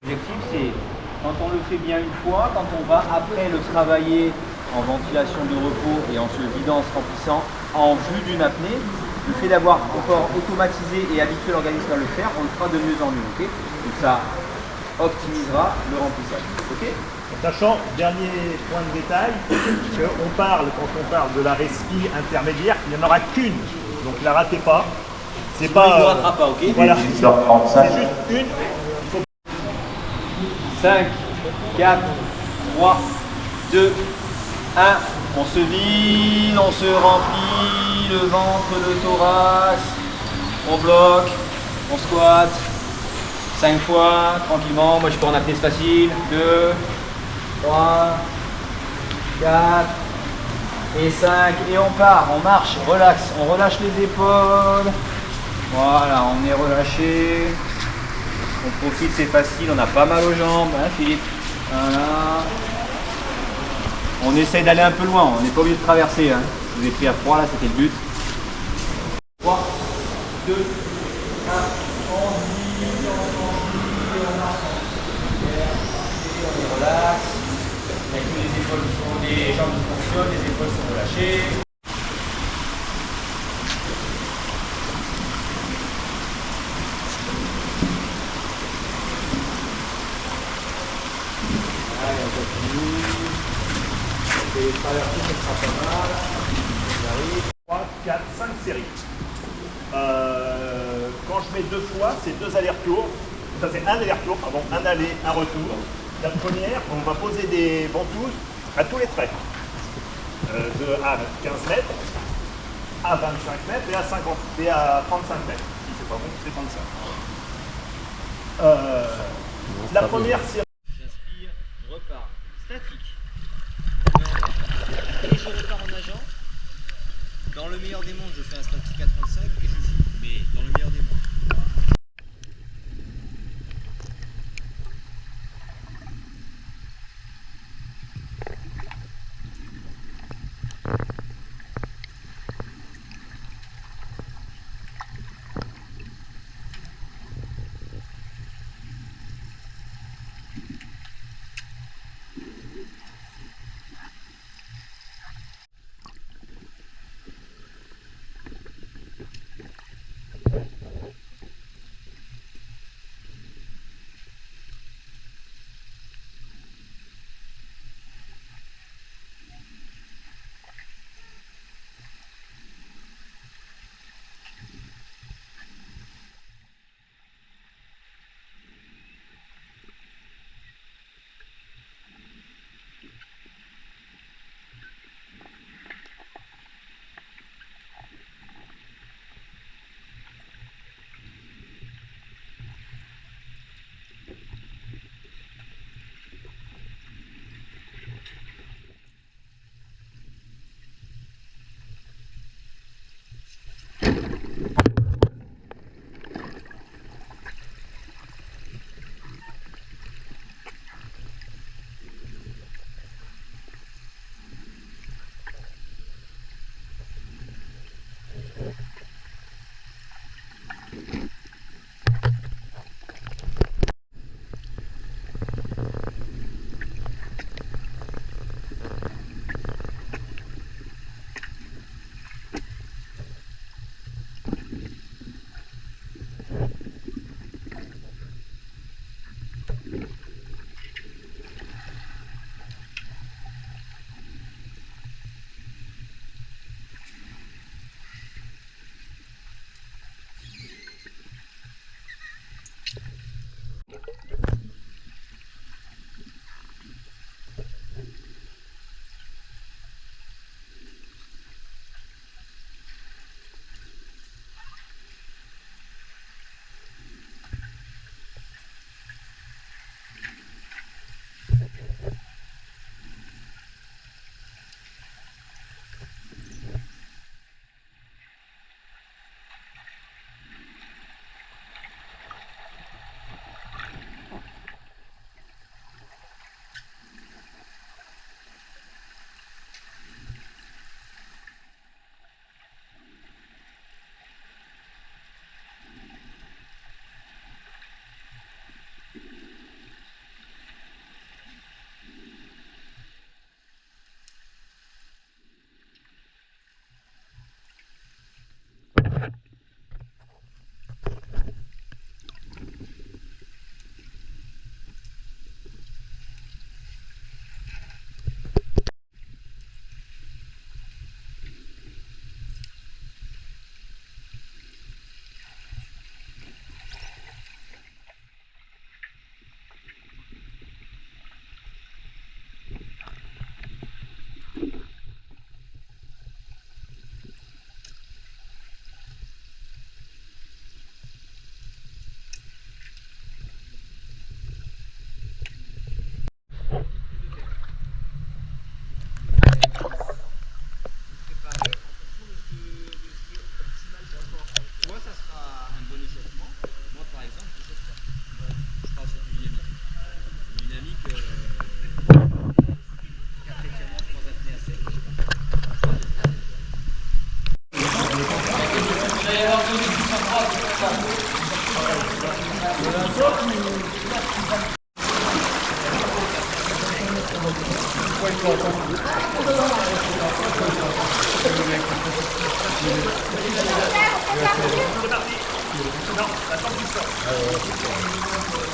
L'objectif, c'est quand on le fait bien une fois, quand on va après le travailler en ventilation de repos et en se vidant, en se remplissant, en vue d'une apnée, le fait d'avoir encore automatisé et habitué l'organisme à le faire, on le fera de mieux en mieux. Okay, donc ça optimisera le remplissage. Okay, sachant, dernier point de détail, qu'on parle, quand on parle de la respi intermédiaire, il n'y en aura qu'une. Donc la ratez pas. C'est pas. Ne ratera pas, ok. Voilà. C'est juste une. 5, 4, 3, 2, 1. On se vide, on se remplit le ventre, le thorax. On bloque, on squatte. 5 fois, tranquillement. Moi je peux en appeler, c'est facile. 2, 3, 4 et 5. Et on part, on marche, relax. On relâche les épaules. Voilà, on est relâché. On profite, c'est facile, on a pas mal aux jambes, hein Philippe? Voilà. On essaye d'aller un peu loin, on n'est pas obligé de traverser. Hein. Je vous ai pris à froid là, c'était le but. 3, 2, 1, on vit, on marche, on est relax. Avec les épaules qui font, les jambes qui fonctionnent, les épaules sont relâchées. Les traversées, ça sera pas mal. 3, 4, 5 séries. Quand je mets 2 fois, c'est 2 allers-retours. Ça c'est un aller-retour, pardon, un aller, un retour. La première, on va poser des ventouses à tous les traits. À 15 mètres, à 25 mètres et à 50 et à 35 mètres. Si c'est pas bon, c'est 35. La première série. J'inspire, je repars. Statique. Et je repars en nageant. Dans le meilleur des mondes, je fais un statique à 35 et je suis. Mais dans le meilleur des mondes. C'est parti. Non, attends, tu sors.